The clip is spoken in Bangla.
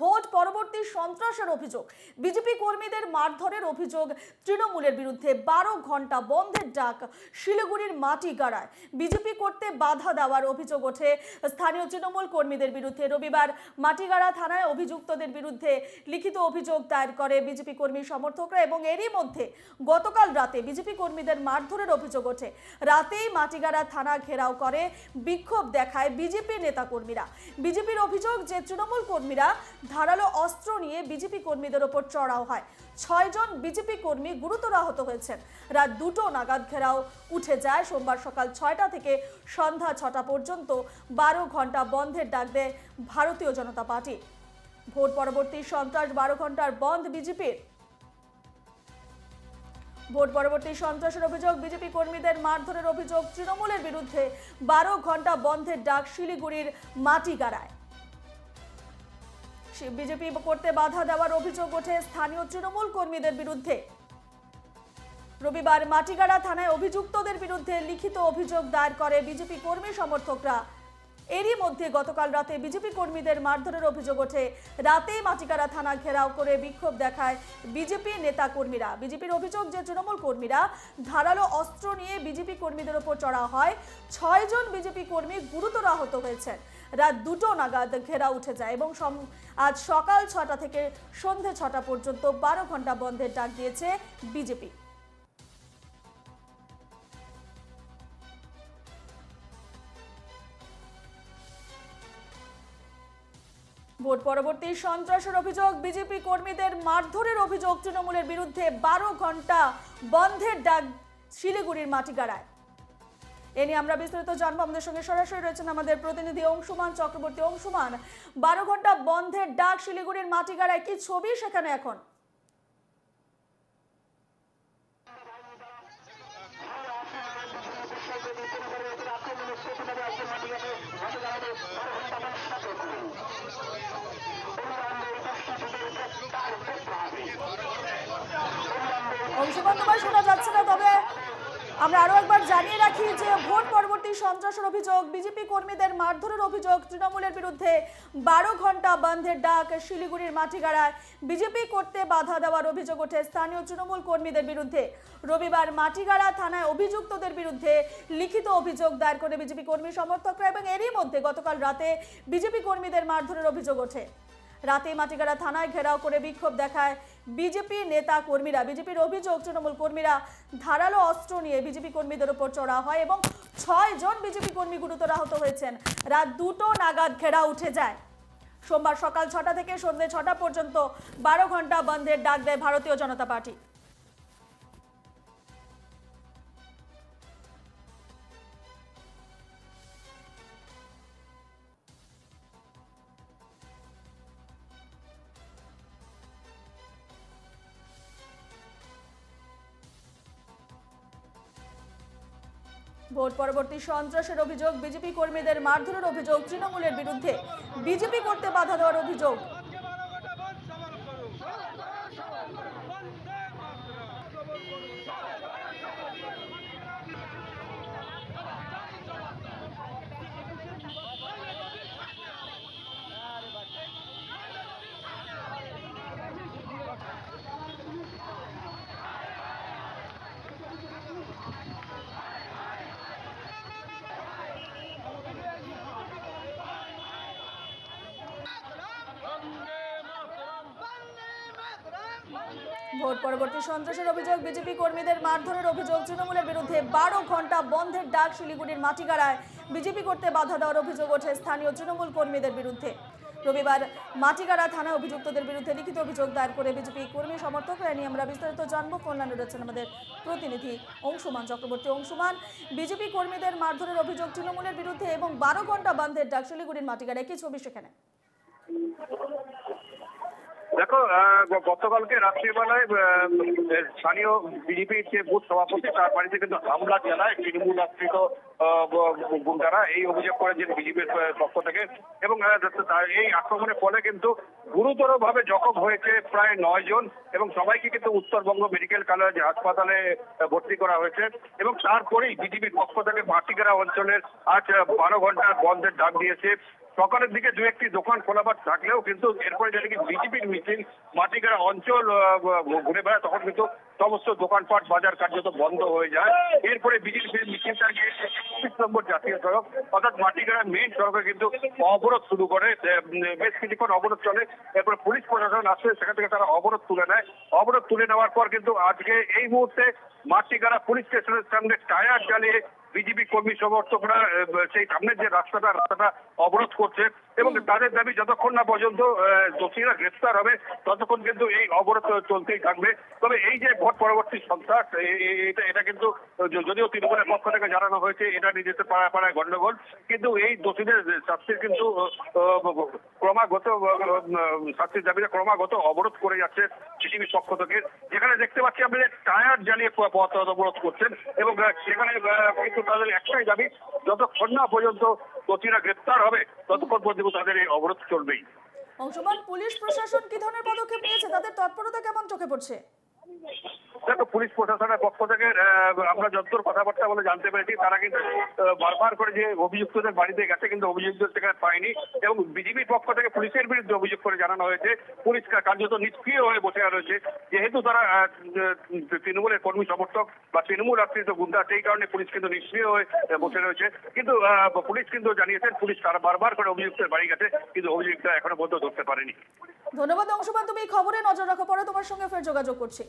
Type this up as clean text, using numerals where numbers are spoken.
ভোট পরবর্তী সন্ত্রাসের অভিযোগ, বিজেপি কর্মীদের মারধরের অভিযোগ, তৃণমূলের বিরুদ্ধে 12 ঘন্টা বন্ধের ডাক, শিলিগুড়ির মাটিগাড়ায় বিজেপি করতে বাধা দেওয়ার অভিযোগ ওঠে স্থানীয় তৃণমূল কর্মীদের বিরুদ্ধে। রবিবার মাটিগাড়া থানায় অভিযুক্তদের বিরুদ্ধে লিখিত অভিযোগ দায়ের করে বিজেপি কর্মী সমর্থকরা এবং এরই মধ্যে গতকাল রাতে বিজেপি কর্মীদের মারধরের অভিযোগ ওঠে। রাতেই মাটিগাড়া থানা ঘেরাও করে বিক্ষোভ দেখায় বিজেপি নেতাকর্মীরা। বিজেপির অভিযোগ যে তৃণমূল কর্মীরা ধারালো অস্ত্র নিয়ে বিজেপি কর্মীদের ওপর চড়াও হয়। 6 জন বিজেপি কর্মী গুরুতর আহত হয়েছেন। রাত 2টো নাগাদ ঘেরাও উঠে যায়। সোমবার সকাল 6টা থেকে সন্ধ্যা 6টা পর্যন্ত 12 ঘন্টা বন্ধের ডাক দেয় ভারতীয় জনতা পার্টি। ভোট পরবর্তী সন্ত্রাস 12 ঘন্টার বন্ধ বিজেপির। ভোট পরবর্তী সন্ত্রাসের অভিযোগ, বিজেপি কর্মীদের মারধরের অভিযোগ, তৃণমূলের বিরুদ্ধে 12 ঘন্টা বন্ধের ডাক শিলিগুড়ির মাটিগাড়ায়। বিজেপি করতে বাধা দেওয়ার অভিযোগ ওঠে স্থানীয় তৃণমূল কর্মীদের বিরুদ্ধে। রবিবার মাটিগাড়া থানায় অভিযুক্তদের বিরুদ্ধে লিখিত অভিযোগ দায়ের করে বিজেপি কর্মী সমর্থকরা। এরই মধ্যে গতকাল রাতে বিজেপি কর্মীদের মারধরের অভিযোগ ওঠে। রাতেই মাটিগাড়া থানা ঘেরাও করে বিক্ষোভ দেখায় বিজেপি নেতা কর্মীরা। বিজেপির অভিযোগ যে তৃণমূল কর্মীরা ধারালো অস্ত্র নিয়ে বিজেপি কর্মীদের ওপর চড়া হয়। 6 জন বিজেপি কর্মী গুরুতর আহত হয়েছেন। রাত 2টো নাগাদ ঘেরাও উঠে যায় এবং আজ সকাল 6টা থেকে সন্ধে 6টা পর্যন্ত 12 ঘন্টা বন্ধের ডাক দিয়েছে বিজেপি। ভোট পরবর্তী সন্ত্রাসের অভিযোগ, বিজেপি কর্মীদের মারধরের অভিযোগ, তৃণমূলের বিরুদ্ধে 12 ঘন্টা বন্ধের ডাক শিলিগুড়ির মাটিগাড়ায়। এ নিয়ে আমরা বিস্তারিত জানবো। আমাদের সঙ্গে সরাসরি রয়েছেন আমাদের প্রতিনিধি অংশুমান চক্রবর্তী। অংশুমান, 12 ঘন্টা বন্ধের ডাক শিলিগুড়ির মাটিগাড়ায়, কি ছবি সেখানে এখন? অংশুমান, তোমার শোনা যাচ্ছে না, তবে আমরা আরো একবার জানিয়ে রাখি যে ভোট পরবর্তী সন্ত্রাসের অভিযোগ, বিজেপি কর্মীদের মারধরের অভিযোগ, তৃণমূলের বিরুদ্ধে 12 ঘন্টা বন্ধের ডাক শিলিগুড়ির মাটিগাড়ায় বিজেপি করতে বাধা দেওয়ার অভিযোগ ওঠে স্থানীয় তৃণমূল কর্মীদের বিরুদ্ধে। রবিবার মাটিগাড়া থানায় অভিযুক্তদের বিরুদ্ধে লিখিত অভিযোগ দায়ের করে বিজেপি কর্মী সমর্থকরা এবং এরই মধ্যে গতকাল রাতে বিজেপি কর্মীদের মারধরের অভিযোগ ওঠে। রাতে মাটিগাড়া থানায় ঘেরাও করে বিক্ষোভ দেখায় বিজেপি নেতা কর্মীরা। বিজেপির অভিযোগ তৃণমূল কর্মীরা ধারালো অস্ত্র নিয়ে বিজেপি কর্মীদের উপর চড়া হয় এবং 6 জন বিজেপি কর্মী গুরুতর আহত হয়েছেন। রাত 2টো নাগাদ ঘেরাও উঠে যায়। সোমবার সকাল 6টা থেকে সন্ধ্যে 6টা পর্যন্ত 12 ঘন্টা বন্ধের ডাক দেয় ভারতীয় জনতা পার্টি। ভোট পরবর্তী সন্ত্রাসের অভিযোগ, বিজেপি কর্মীদের মারধরের অভিযোগ, তৃণমূলের বিরুদ্ধে বিজেপি করতে বাধা দেওয়ার অভিযোগ। ভোট পরবর্তী সন্ত্রাসের অভিযোগ, বিজেপি কর্মীদের মারধরের অভিযোগ, তৃণমূলের বিরুদ্ধে 12 ঘন্টা বন্ধের ডাক শিলিগুড়ির মাটিগাড়ায় বিজেপি করতে বাধা দেওয়ার অভিযোগ ওঠে স্থানীয় তৃণমূল কর্মীদের বিরুদ্ধে। রবিবার মাটিগাড়া থানায় অভিযুক্তদের বিরুদ্ধে লিখিত অভিযোগ দায়ের করে বিজেপি কর্মী সমর্থকরা। নিয়ে আমরা বিস্তারিত জানবো। কল্যাণে রয়েছেন আমাদের প্রতিনিধি অংশুমান চক্রবর্তী। অংশুমান, বিজেপি কর্মীদের মারধরের অভিযোগ তৃণমূলের বিরুদ্ধে এবং 12 ঘন্টা বন্ধের ডাক শিলিগুড়ির মাটিগাড়ায়, কি ছবি সেখানে? দেখো, গতকালকে রাত্রিবেলায় স্থানীয় বিজেপির যে বুথ সভাপতি তার বাড়িতে কিন্তু হামলা চালায় তৃণমূল আশ্রিত গুন্ডারা। এই অভিযোগ করেছেন বিজেপির পক্ষ থেকে এবং এই আক্রমণের ফলে কিন্তু গুরুতর ভাবে জখম হয়েছে প্রায় 9 জন এবং সবাইকে কিন্তু উত্তরবঙ্গ মেডিকেল কলেজ হাসপাতালে ভর্তি করা হয়েছে। এবং তারপরেই বিজেপির পক্ষ থেকে মাটিগাড়া অঞ্চলের আজ 12 ঘন্টা বন্ধের ডাক দিয়েছে সকালের দিকে দু একটি দোকান খোলাবার থাকলেও কিন্তু এরপরে যেটা কি বিজেপির মিছিল মাটিগাড়া অঞ্চল ঘুরে বেড়ায়, তখন কিন্তু সমস্ত দোকানপাট বাজার কার্যত বন্ধ হয়ে যায়। এরপরে বিজেপির মিছিলটা গিয়ে 25 নম্বর জাতীয় সড়ক অর্থাৎ মাটিগাড়া মেইন সড়কে কিন্তু অবরোধ শুরু করে। বেশ কিছুক্ষণ অবরোধ চলে, এরপরে পুলিশ প্রশাসন আসে, সেখান থেকে তারা অবরোধ তুলে নেয়। অবরোধ তুলে নেওয়ার পর কিন্তু আজকে এই মুহূর্তে মাটিগাড়া পুলিশ স্টেশনের সামনে টায়ার জ্বালিয়ে বিজেপি কর্মী সমর্থকরা সেই সামনের যে রাস্তাটা অবরোধ করছে এবং তাদের দাবি যতক্ষণ না পর্যন্ত দোষীরা গ্রেফতার হবে ততক্ষণ কিন্তু এই অবরোধ চলতেই থাকবে। তবে এই যে ভোট পরবর্তী সন্ত্রাস, এটা কিন্তু যদিও তৃণমূলের পক্ষ থেকে জানানো হয়েছে এটা নিজেদের পাড়ায় পাড়ায় গন্ডগোল, কিন্তু এই দোষীদের শাস্তির কিন্তু ক্রমাগত শাস্তির দাবিতে ক্রমাগত অবরোধ করে যাচ্ছে বিজেপির পক্ষ থেকে। যেখানে দেখতে পাচ্ছি আমরা যে টায়ার জ্বালিয়ে পথ অবরোধ করছেন এবং সেখানে কিন্তু তাদের একটাই দাবি, যতক্ষণ না পর্যন্ত দোষীরা গ্রেফতার হবে ততক্ষণ পর্যন্ত তাদের এই অবরোধ চলবেই। অংশমান, পুলিশ প্রশাসন কি ধরনের পদক্ষেপ নিয়েছে, তাদের তৎপরতা কেমন চোখে পড়ছে? দেখো, পুলিশ প্রশাসনের পক্ষ থেকে আমরা যতদূর কথাবার্তা বলে জানতে পেরেছি তারা কিন্তু বারবার করে যে অভিযুক্তদের বাড়িতে গেছে কিন্তু অভিযুক্তদের সেখানে পায়নি এবং বিজেপির পক্ষ থেকে পুলিশের বিরুদ্ধে অভিযোগ করে জানানো হয়েছে পুলিশ কার্যত নিষ্ক্রিয় হয়ে বসে রয়েছে, যেহেতু তারা তৃণমূলের কর্মী সমর্থক বা তৃণমূল আশ্রিত গুন্ডা, সেই কারণে পুলিশ কিন্তু নিষ্ক্রিয় হয়ে বসে রয়েছে। কিন্তু পুলিশ কিন্তু জানিয়েছেন পুলিশ তারা বারবার করে অভিযুক্তের বাড়ি গেছে কিন্তু অভিযুক্তরা এখনো পর্যন্ত ধরতে পারেনি। ধন্যবাদ অংশমান, তুমি এই খবরে নজর রাখো, পরে তোমার সঙ্গে ফের যোগাযোগ করছি।